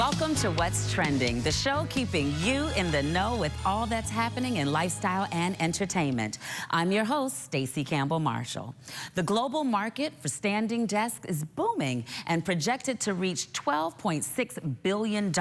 Welcome to What's Trending, the show keeping you in the know with all that's happening in lifestyle and entertainment. I'm your host, Stacey Campbell Marshall. The global market for standing desks is booming and projected to reach $12.6 billion.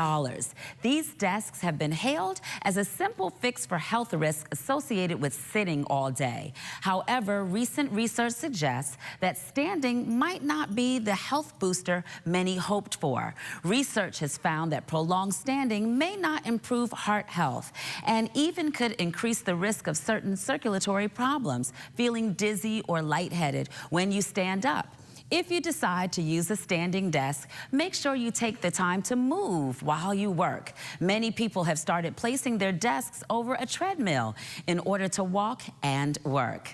These desks have been hailed as a simple fix for health risks associated with sitting all day. However, recent research suggests that standing might not be the health booster many hoped for. Research has found that prolonged standing may not improve heart health and even could increase the risk of certain circulatory problems, feeling dizzy or lightheaded when you stand up. If you decide to use a standing desk, make sure you take the time to move while you work. Many people have started placing their desks over a treadmill in order to walk and work.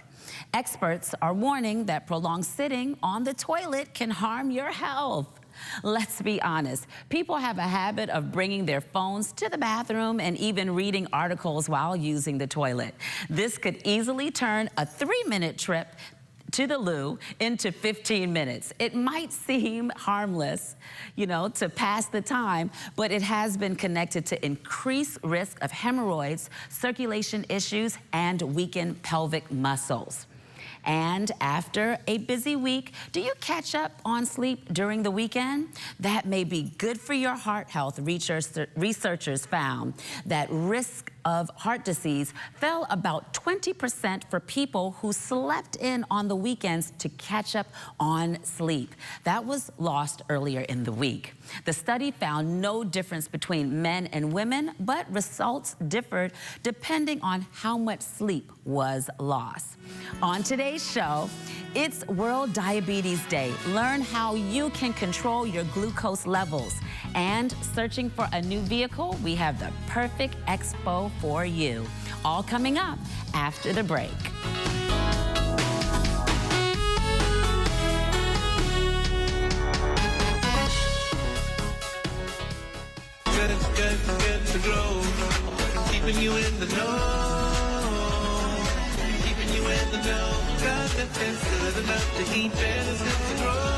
Experts are warning that prolonged sitting on the toilet can harm your health. Let's be honest, people have a habit of bringing their phones to the bathroom and even reading articles while using the toilet. This could easily turn a 3-minute trip to the loo into 15 minutes. It might seem harmless, to pass the time, but it has been connected to increased risk of hemorrhoids, circulation issues, and weakened pelvic muscles. And after a busy week, do you catch up on sleep during the weekend? That may be good for your heart health. Researchers found that risk of heart disease fell about 20% for people who slept in on the weekends to catch up on sleep. That was lost earlier in the week. The study found no difference between men and women, but results differed depending on how much sleep was lost. On today's show, it's World Diabetes Day. Learn how you can control your glucose levels. And searching for a new vehicle, we have the perfect expo for you. All coming up after the break. Good to grow. Keeping you in the know. Keeping you in the know. God, that's good enough to eat, that is good to grow.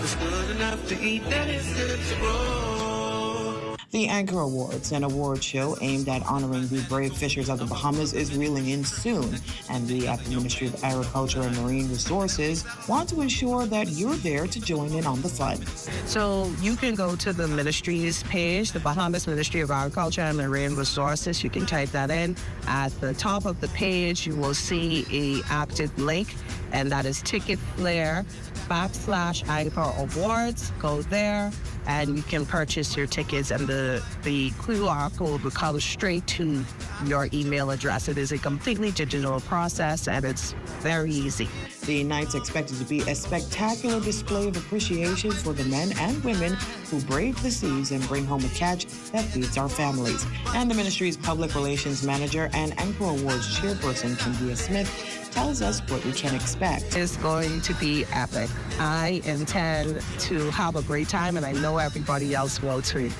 It's good enough to eat, that is good to grow. The Anchor Awards, an award show aimed at honoring the brave fishers of the Bahamas, is reeling in soon. And we at the Ministry of Agriculture and Marine Resources want to ensure that you're there to join in on the fun. So you can go to the ministry's page, the Bahamas Ministry of Agriculture and Marine Resources. You can type that in. At the top of the page, you will see an active link, and that is Ticketflare/Anchor Awards. Go there, and you can purchase your tickets, and the QR code will come straight to your email address. It is a completely digital process, and it's very easy. The night's expected to be a spectacular display of appreciation for the men and women who brave the seas and bring home a catch that feeds our families. And the ministry's public relations manager and Anchor Awards chairperson, Kindia Smith, tells us what we can expect. It's going to be epic. I intend to have a great time, and I know everybody else will too.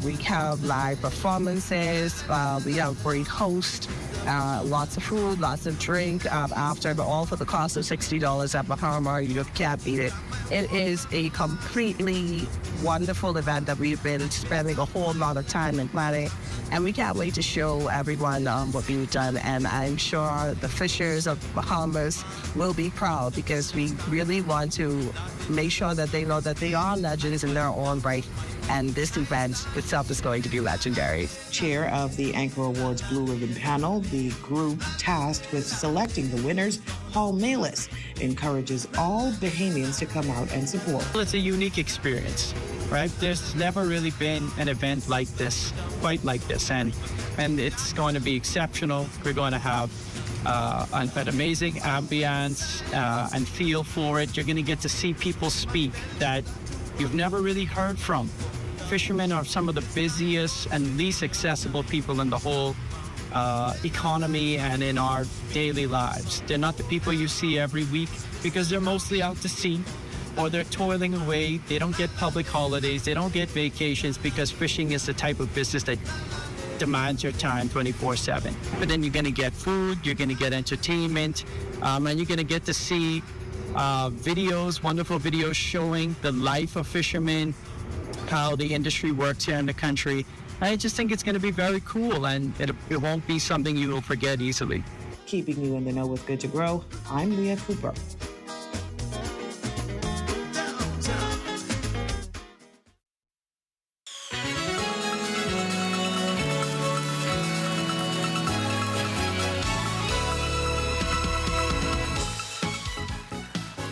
We have live performances, we have great hosts, lots of food, lots of drink after, but all for the cost of $60 at Bahama. You can't beat it. It is a completely wonderful event that we've been spending a whole lot of time in planning, and we can't wait to show everyone what we've done. And I'm sure the fishers of Bahamas will be proud, because we really want to make sure that they know that they are legends in their own right. And this event itself is going to be legendary. Chair of the Anchor Awards Blue Ribbon Panel, the group tasked with selecting the winners, Paul Malis, encourages all Bahamians to come out and support. It's a unique experience, right? There's never really been an event like this, quite like this, and it's going to be exceptional. We're going to have an amazing ambience and feel for it. You're going to get to see people speak that you've never really heard from. Fishermen are some of the busiest and least accessible people in the whole economy and in our daily lives. They're not the people you see every week, because they're mostly out to sea, or they're toiling away. They don't get public holidays. They don't get vacations, because fishing is the type of business that demands your time 24/7. But then you're going to get food, you're going to get entertainment, and you're going to get to see videos, wonderful videos showing the life of fishermen, how the industry works here in the country. I just think it's going to be very cool, and it won't be something you will forget easily. Keeping you in the know with Good to Grow, I'm Leah Cooper.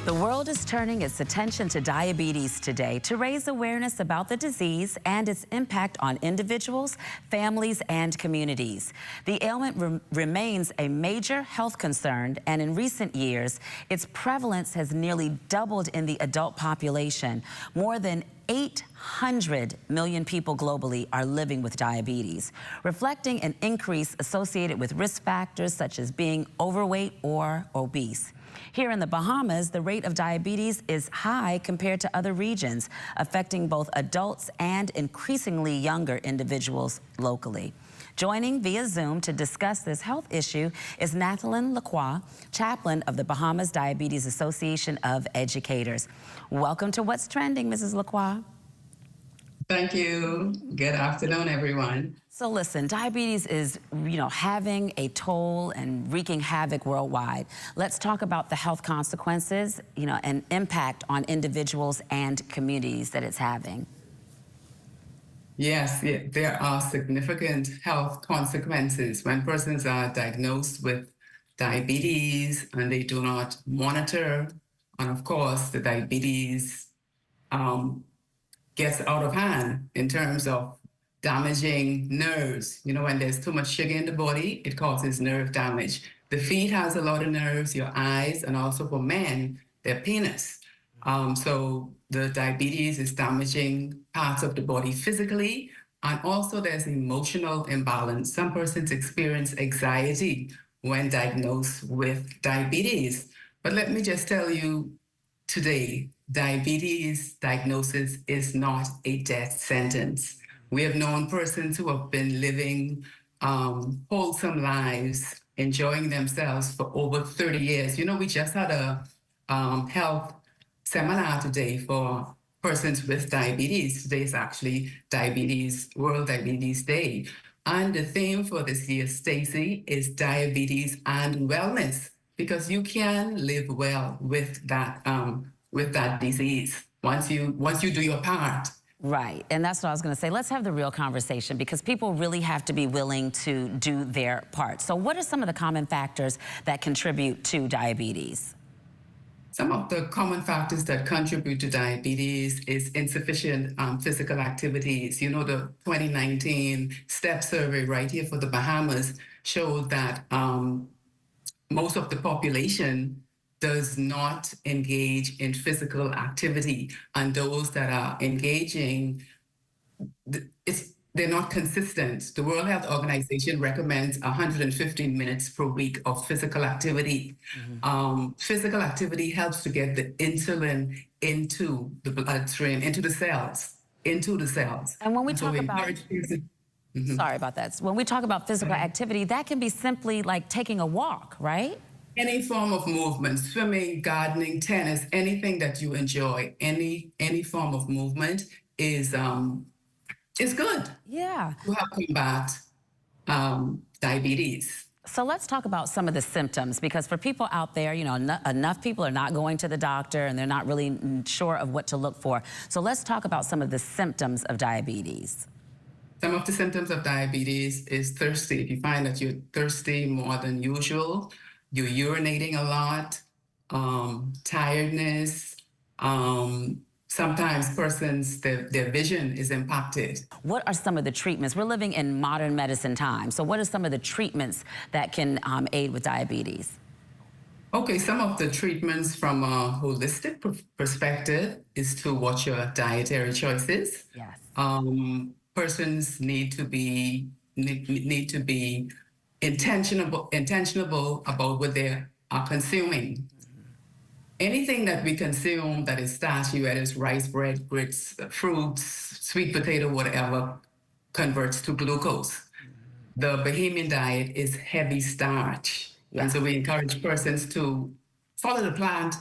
The world is turning its attention to diabetes today to raise awareness about the disease and its impact on individuals, families, and communities. The ailment remains a major health concern, and in recent years, its prevalence has nearly doubled in the adult population. More than 800 million people globally are living with diabetes, reflecting an increase associated with risk factors such as being overweight or obese. Here in the Bahamas, the rate of diabetes is high compared to other regions, affecting both adults and increasingly younger individuals locally. Joining via Zoom to discuss this health issue is Nathalie Lacroix, chaplain of the Bahamas Diabetes Association of Educators. Welcome to What's Trending, Mrs. Lacroix. Thank you. Good afternoon, everyone. So listen, diabetes is, having a toll and wreaking havoc worldwide. Let's talk about the health consequences, and impact on individuals and communities that it's having. Yes, there are significant health consequences when persons are diagnosed with diabetes and they do not monitor. And of course, the diabetes gets out of hand in terms of damaging nerves. When there's too much sugar in the body, it causes nerve damage. The feet has a lot of nerves, your eyes, and also for men, their penis. So the diabetes is damaging parts of the body physically, and also there's emotional imbalance. Some persons experience anxiety when diagnosed with diabetes. But let me just tell you today, diabetes diagnosis is not a death sentence. We have known persons who have been living wholesome lives, enjoying themselves for over 30 years. We just had a health seminar today for persons with diabetes. Today is actually World Diabetes Day. And the theme for this year, Stacy, is diabetes and wellness, because you can live well with that disease once you do your part. Right, and that's what I was going to say. Let's have the real conversation, because people really have to be willing to do their part. So what are some of the common factors that contribute to diabetes? Some of the common factors that contribute to diabetes is insufficient physical activities. The 2019 STEP survey right here for the Bahamas showed that most of the population does not engage in physical activity, and those that are engaging, they're not consistent. The World Health Organization recommends 115 minutes per week of physical activity. Mm-hmm. Physical activity helps to get the insulin into the bloodstream, into the cells. And when we talk about, sorry about that. When we talk about physical activity, that can be simply like taking a walk, right? Any form of movement, swimming, gardening, tennis, anything that you enjoy, any form of movement is good. Yeah. To help combat diabetes. So let's talk about some of the symptoms, because for people out there, enough people are not going to the doctor and they're not really sure of what to look for. So let's talk about some of the symptoms of diabetes. Some of the symptoms of diabetes is thirsty. If you find that you're thirsty more than usual, you're urinating a lot, tiredness, sometimes persons, their vision is impacted. What are some of the treatments? We're living in modern medicine time. So what are some of the treatments that can aid with diabetes? Okay, some of the treatments from a holistic perspective is to watch your dietary choices. Yes. Persons need to be intentional about what they are consuming. Mm-hmm. Anything that we consume that is starchy, whether it's rice, bread, grits, fruits, sweet potato, whatever, converts to glucose. Mm-hmm. The Bahamian diet is heavy starch. Yeah. And so we encourage persons to follow the plant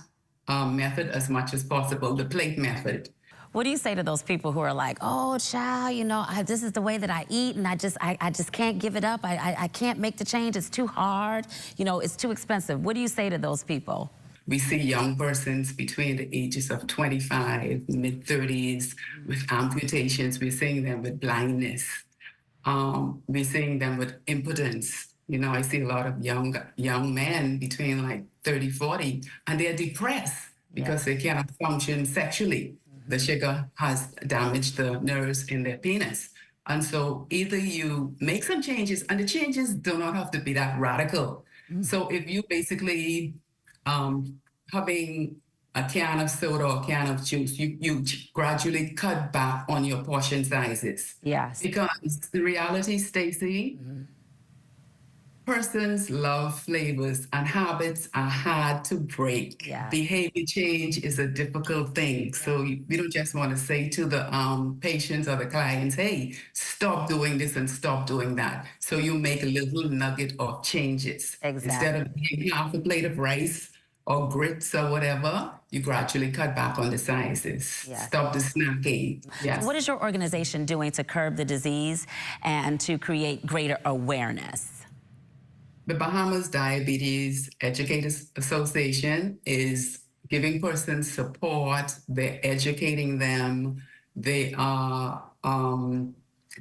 method as much as possible, the plate method. What do you say to those people who are like, oh, child, you know, this is the way that I eat, and I just can't give it up. I can't make the change. It's too hard. You know, it's too expensive. What do you say to those people? We see young persons between the ages of 25, mid-30s with amputations. We're seeing them with blindness. We're seeing them with impotence. You know, I see a lot of young men between like 30, 40, and they're depressed because they cannot function sexually. The sugar has damaged the nerves in their penis. And so either you make some changes, and the changes do not have to be that radical. So if you basically having a can of soda or a can of juice, you gradually cut back on your portion sizes. Yes. Because the reality, Stacey, persons love flavors, and habits are hard to break. Yeah. Behavior change is a difficult thing. So we don't just want to say to the patients or the clients, hey, stop doing this and stop doing that. So you make a little nugget of changes. Exactly. Instead of eating half a plate of rice or grits or whatever, you gradually cut back on the sizes. Yes. Stop the snacking. Yes. What is your organization doing to curb the disease and to create greater awareness? The Bahamas Diabetes Educators Association is giving persons support. They're educating them. They are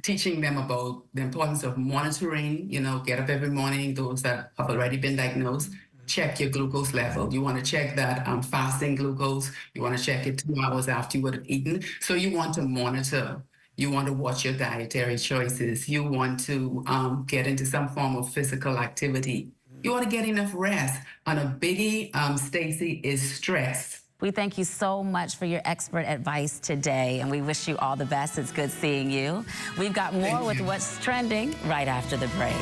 teaching them about the importance of monitoring. You know, get up every morning, those that have already been diagnosed, check your glucose level. You want to check that fasting glucose. You want to check it 2 hours after you would have eaten. So you want to monitor. You want to watch your dietary choices. You want to get into some form of physical activity. You want to get enough rest. And a biggie, Stacey, is stress. We thank you so much for your expert advice today, and we wish you all the best. It's good seeing you. We've got more with What's Trending right after the break.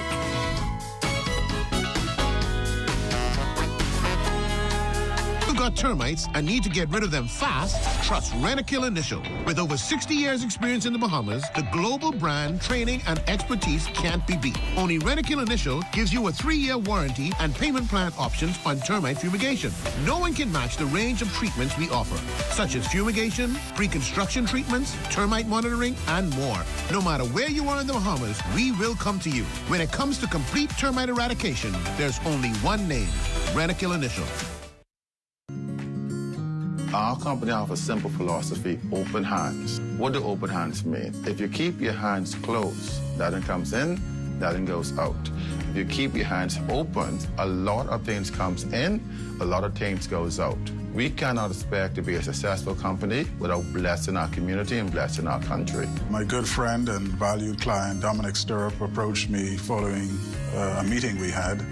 You've got termites and need to get rid of them fast? Trust Rentokil Initial. With over 60 years experience in the Bahamas, the global brand, training, and expertise can't be beat. Only Rentokil Initial gives you a 3-year warranty and payment plan options on termite fumigation. No one can match the range of treatments we offer, such as fumigation, pre-construction treatments, termite monitoring, and more. No matter where you are in the Bahamas, we will come to you. When it comes to complete termite eradication, there's only one name, Rentokil Initial. Our company offers a simple philosophy, open hands. What do open hands mean? If you keep your hands closed, nothing comes in, nothing goes out. If you keep your hands open, a lot of things comes in, a lot of things goes out. We cannot expect to be a successful company without blessing our community and blessing our country. My good friend and valued client, Dominic Stirrup, approached me following a meeting we had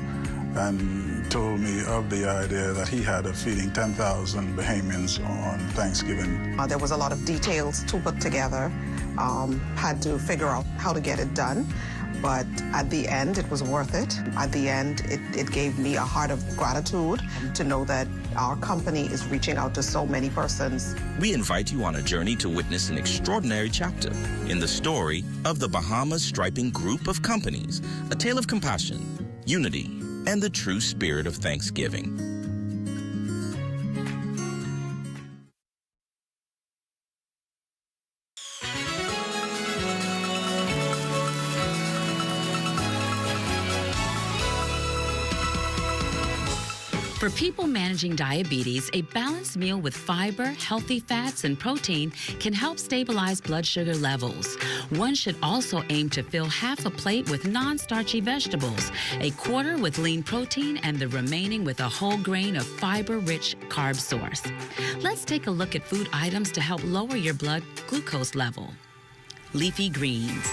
and told me of the idea that he had of feeding 10,000 Bahamians on Thanksgiving. There was a lot of details to put together, had to figure out how to get it done. But at the end, it was worth it. At the end, it gave me a heart of gratitude to know that our company is reaching out to so many persons. We invite you on a journey to witness an extraordinary chapter in the story of the Bahamas Striping Group of Companies, a tale of compassion, unity, and the true spirit of Thanksgiving. For people managing diabetes, a balanced meal with fiber, healthy fats, and protein can help stabilize blood sugar levels. One should also aim to fill half a plate with non-starchy vegetables, a quarter with lean protein, and the remaining with a whole grain of fiber-rich carb source. Let's take a look at food items to help lower your blood glucose level. Leafy greens.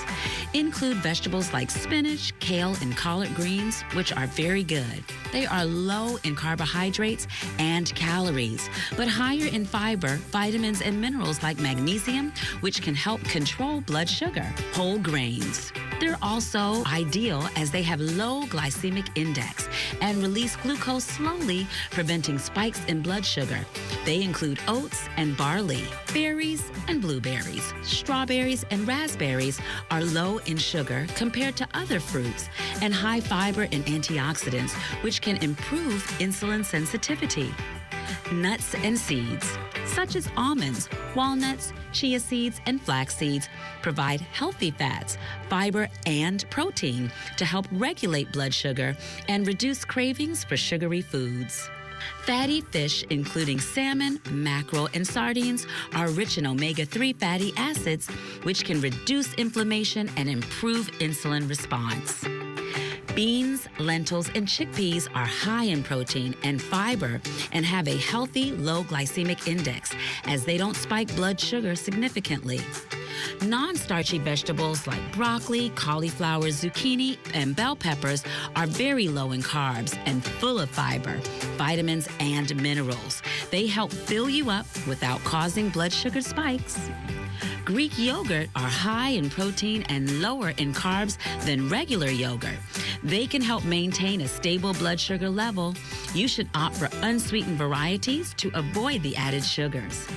Include vegetables like spinach, kale, and collard greens, which are very good. They are low in carbohydrates and calories, but higher in fiber, vitamins, and minerals like magnesium, which can help control blood sugar. Whole grains. They're also ideal as they have low glycemic index and release glucose slowly, preventing spikes in blood sugar. They include oats and barley, berries and blueberries. Strawberries and raspberries are low in sugar compared to other fruits and high fiber and antioxidants, which can improve insulin sensitivity. Nuts and seeds. such as almonds, walnuts, chia seeds, and flax seeds, provide healthy fats, fiber, and protein to help regulate blood sugar and reduce cravings for sugary foods. Fatty fish, including salmon, mackerel, and sardines, are rich in omega-3 fatty acids, which can reduce inflammation and improve insulin response. Beans, lentils, and chickpeas are high in protein and fiber and have a healthy, low glycemic index, as they don't spike blood sugar significantly. Non-starchy vegetables like broccoli, cauliflower, zucchini, and bell peppers are very low in carbs and full of fiber, vitamins, and minerals. They help fill you up without causing blood sugar spikes. Greek yogurt are high in protein and lower in carbs than regular yogurt. They can help maintain a stable blood sugar level. You should opt for unsweetened varieties to avoid the added sugars.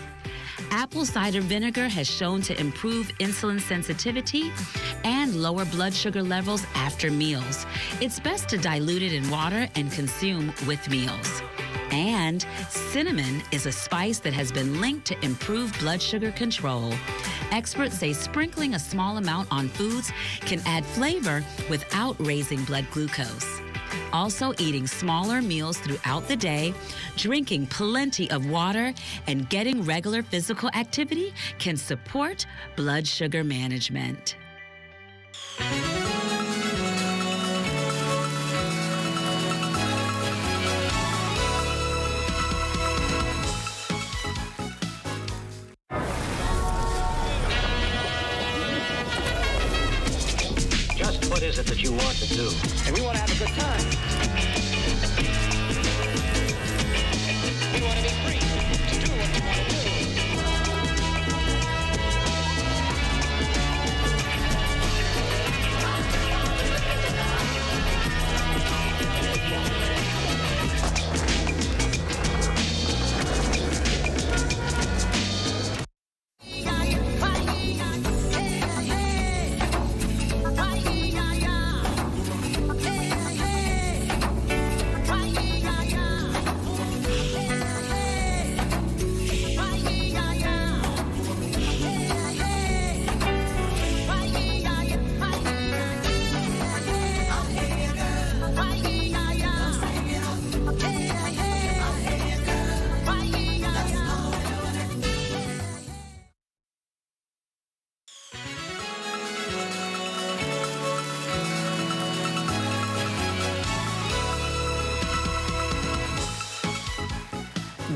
Apple cider vinegar has shown to improve insulin sensitivity and lower blood sugar levels after meals. It's best to dilute it in water and consume with meals. And cinnamon is a spice that has been linked to improved blood sugar control. Experts say sprinkling a small amount on foods can add flavor without raising blood glucose. Also, eating smaller meals throughout the day, drinking plenty of water, and getting regular physical activity can support blood sugar management. Just what is it that you want to do? And we want to have a good time. We want to be free to do what we want to do.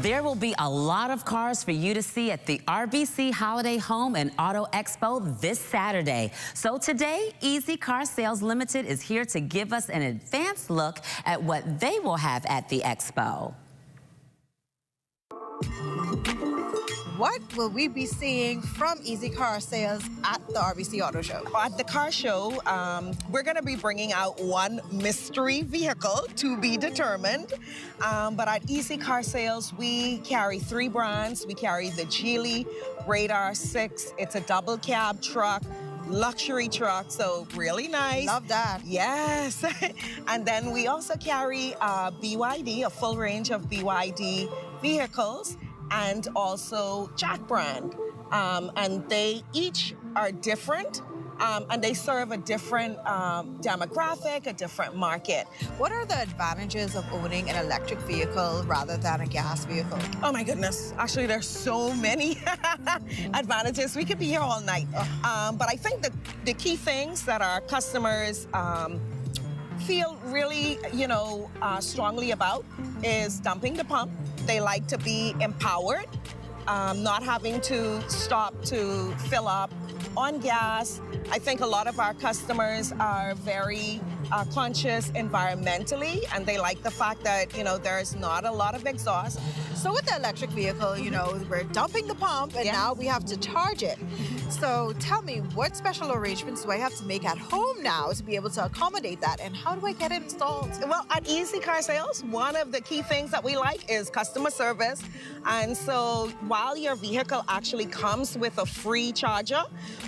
There will be a lot of cars for you to see at the RBC Holiday Home and Auto Expo this Saturday. So today, Easy Car Sales Limited is here to give us an advanced look at what they will have at the expo. What will we be seeing from Easy Car Sales at the RBC Auto Show? At the car show, we're going to be bringing out one mystery vehicle to be determined. But at Easy Car Sales, we carry 3 brands. We carry the Geely Radar 6. It's a double cab truck, luxury truck, so really nice. Love that. Yes. And then we also carry BYD, a full range of BYD vehicles, and also Jack brand. And they each are different, and they serve a different demographic, a different market. What are the advantages of owning an electric vehicle rather than a gas vehicle? Oh my goodness, actually there's so many advantages. We could be here all night. But I think the key things that our customers feel really, strongly about is dumping the pump. They like to be empowered, not having to stop to fill up on gas. I think a lot of our customers are very conscious environmentally, and they like the fact that, there's not a lot of exhaust. So with the electric vehicle, we're dumping the pump and now we have to charge it. So tell me, what special arrangements do I have to make at home now to be able to accommodate that, and how do I get it installed? Well, at Easy Car Sales, one of the key things that we like is customer service. And so while your vehicle actually comes with a free charger,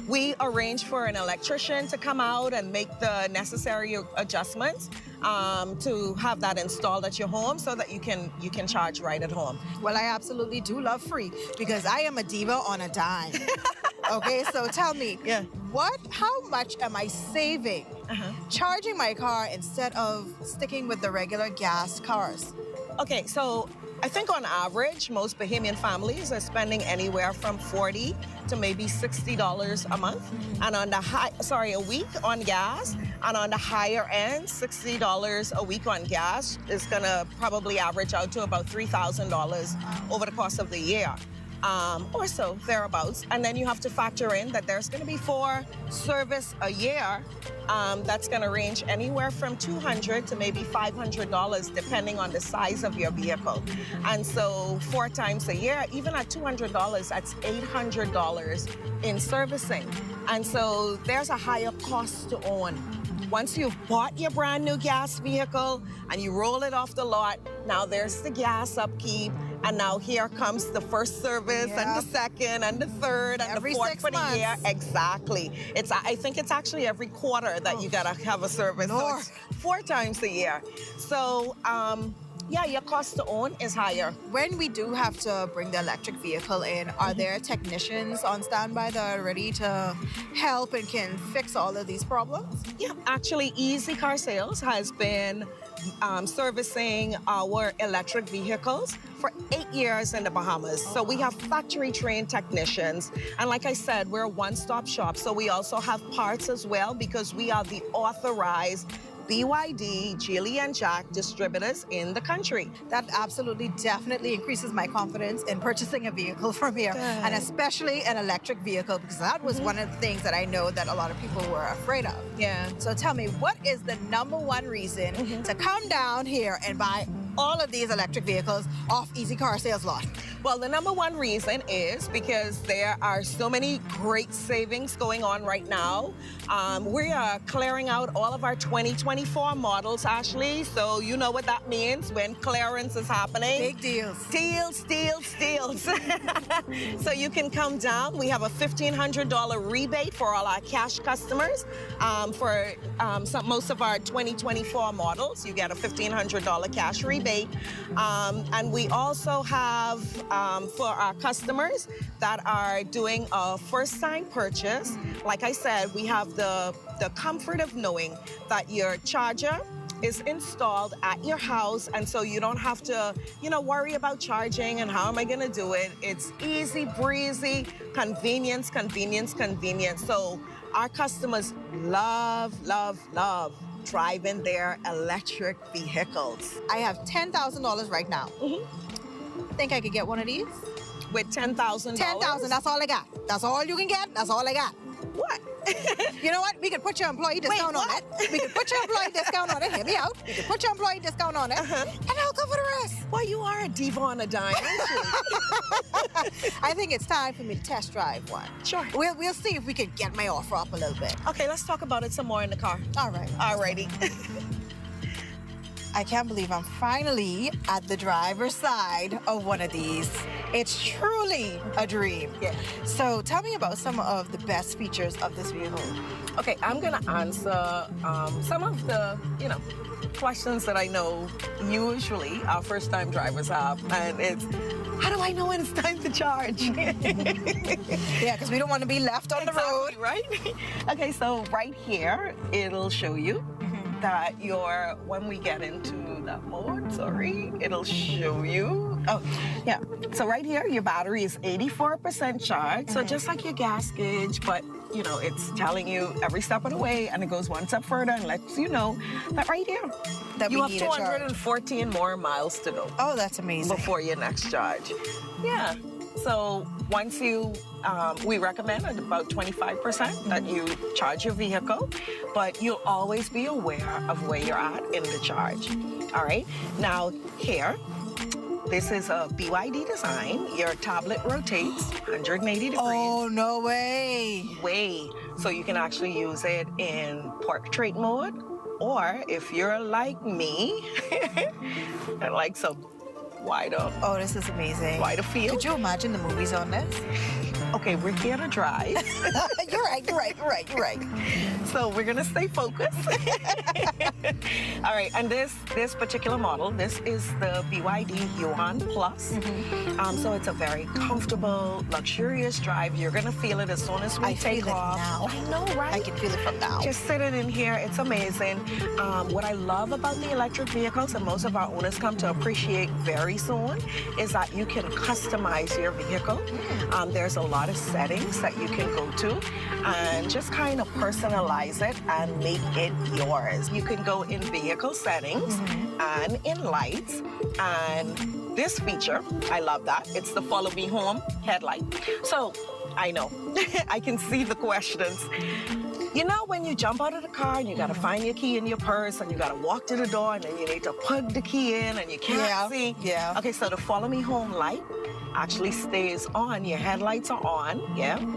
we arrange for an electrician to come out and make the necessary adjustments. to have that installed at your home so that you can charge right at home. Well, I absolutely do love free because I am a diva on a dime. Okay, so tell me, how much am I saving charging my car instead of sticking with the regular gas cars? Okay, so I think on average, most Bahamian families are spending anywhere from $40 to maybe $60 a month, and on the a week on gas. And on the higher end, $60 a week on gas is gonna probably average out to about $3,000 over the course of the year. Or so, thereabouts. And then you have to factor in that there's going to be 4 service a year. That's going to range anywhere from $200 to maybe $500, depending on the size of your vehicle. And so 4 times a year, even at $200, that's $800 in servicing. And so there's a higher cost to own. Once you've bought your brand new gas vehicle and you roll it off the lot, now there's the gas upkeep, and now here comes the first service and the second and the third and every the fourth 6 for the months. year. Exactly. I think it's actually every quarter that you gotta have a service. So it's 4 times a year. So your cost to own is higher. When we do have to bring the electric vehicle in, are there technicians on standby that are ready to help and can fix all of these problems? Yeah, actually, Easy Car Sales has been servicing our electric vehicles for 8 years in the Bahamas. So we have factory-trained technicians. And like I said, we're a one-stop shop. So we also have parts as well because we are the authorized BYD, Geely and Jack distributors in the country. That absolutely, definitely increases my confidence in purchasing a vehicle from here, and especially an electric vehicle, because that was one of the things that I know that a lot of people were afraid of. Yeah. So tell me, what is the #1 reason to come down here and buy all of these electric vehicles off Easy Car Sales lot? Well, the #1 reason is because there are so many great savings going on right now. We are clearing out all of our 2024 models, Ashley. So you know what that means when clearance is happening. Big deals. Deals, deals, deals. So you can come down. We have a $1,500 rebate for all our cash customers. For most of our 2024 models, you get a $1,500 cash rebate. And we also have, for our customers that are doing a first-time purchase, like I said, we have the comfort of knowing that your charger is installed at your house, and so you don't have to, worry about charging and how am I gonna do it. It's easy breezy, convenience, convenience, convenience. So our customers love, love, love driving their electric vehicles. I have $10,000 right now. Think I could get one of these? With $10,000? $10,000, that's all I got. That's all you can get, that's all I got. What? You know what? We could put your employee discount on it. We could put your employee discount on it. Hear me out. We could put your employee discount on it, and I'll cover the rest. Well, you are a diva on a dime, aren't you? I think it's time for me to test drive one. Sure. We'll see if we can get my offer up a little bit. Okay, let's talk about it some more in the car. All right. Alrighty. I can't believe I'm finally at the driver's side of one of these. It's truly a dream. Yeah. So tell me about some of the best features of this vehicle. Okay, I'm gonna answer some of the, questions that I know usually our first-time drivers have, and it's, how do I know when it's time to charge? Yeah, because we don't want to be left on the road. Right? Okay, so right here, it'll show you that when we get into that mode, it'll show you. Oh, yeah. So right here, your battery is 84% charged. So just like your gas gauge, but it's telling you every step of the way, and it goes one step further and lets you know that right here, that you have 214 more miles to go. Oh, that's amazing. Before your next charge. Yeah. So once we recommend at about 25% that you charge your vehicle, but you'll always be aware of where you're at in the charge. All right. Now here, this is a BYD design. Your tablet rotates 180 degrees. Oh, no way. So you can actually use it in portrait mode, or if you're like me, and like some wider. Oh, this is amazing. Wider field. Could you imagine the movies on this? Okay, we're here to drive. You're right. So we're gonna stay focused. All right, and this particular model, this is the BYD Yuan Plus. So it's a very comfortable, luxurious drive. You're gonna feel it as soon as we take off. Now. I know, right? I can feel it from now. Just sitting in here, it's amazing. What I love about the electric vehicles, and most of our owners come to appreciate very soon, is that you can customize your vehicle. There's a lot of settings that you can go to and just kind of personalize it and make it yours. You can go in vehicle settings and in lights, and this feature, I love that. It's the follow me home headlight. So I know, I can see the questions. You know, when you jump out of the car and you gotta find your key in your purse and you gotta walk to the door and then you need to plug the key in and you can't see. Yeah. Okay, so the follow me home light actually stays on. Your headlights are on,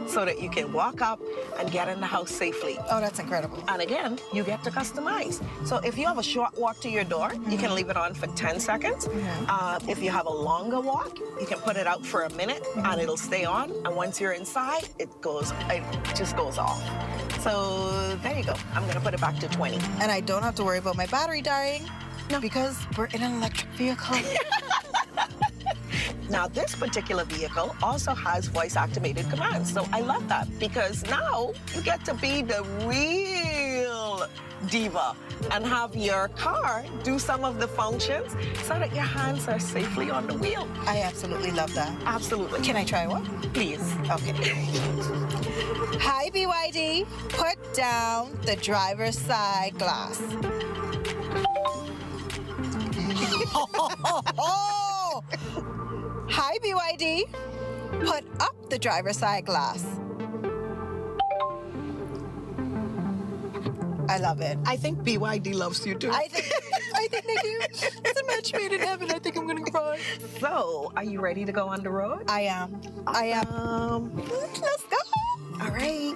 so that you can walk up and get in the house safely. Oh, that's incredible. And again, you get to customize. So if you have a short walk to your door, you can leave it on for 10 seconds. If you have a longer walk, you can put it out for a minute and it'll stay on. And once you're inside, it just goes off. So there you go. I'm gonna put it back to 20. And I don't have to worry about my battery dying. No. Because we're in an electric vehicle. Now, this particular vehicle also has voice-activated commands, so I love that because now you get to be the real diva and have your car do some of the functions so that your hands are safely on the wheel. I absolutely love that. Absolutely. Can I try one? Please. Okay. Hi, BYD. Put down the driver's side glass. Hi, BYD. Put up the driver's side glass. I love it. I think BYD loves you too. I think they do. It's a match made in heaven. I think I'm gonna cry. So, are you ready to go on the road? I am. I am. Let's go. All right.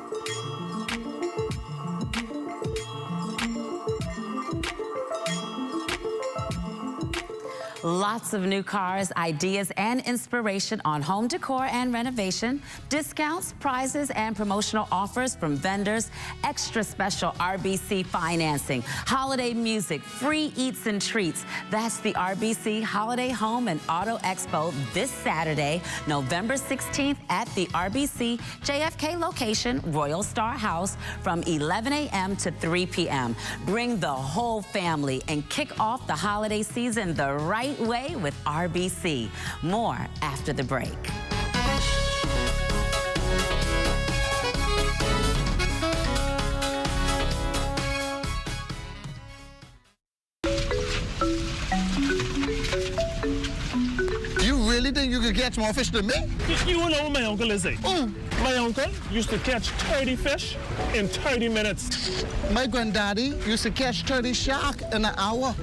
Lots of new cars, ideas, and inspiration on home decor and renovation, discounts, prizes, and promotional offers from vendors, extra special RBC financing, holiday music, free eats and treats. That's the RBC Holiday Home and Auto Expo this Saturday, November 16th at the RBC JFK location, Royal Star House, from 11 a.m. to 3 p.m. Bring the whole family and kick off the holiday season the right way with RBC. More after the break. You really think you could catch more fish than me? You know what my uncle is. My uncle used to catch 30 fish in 30 minutes. My granddaddy used to catch 30 shark in an hour.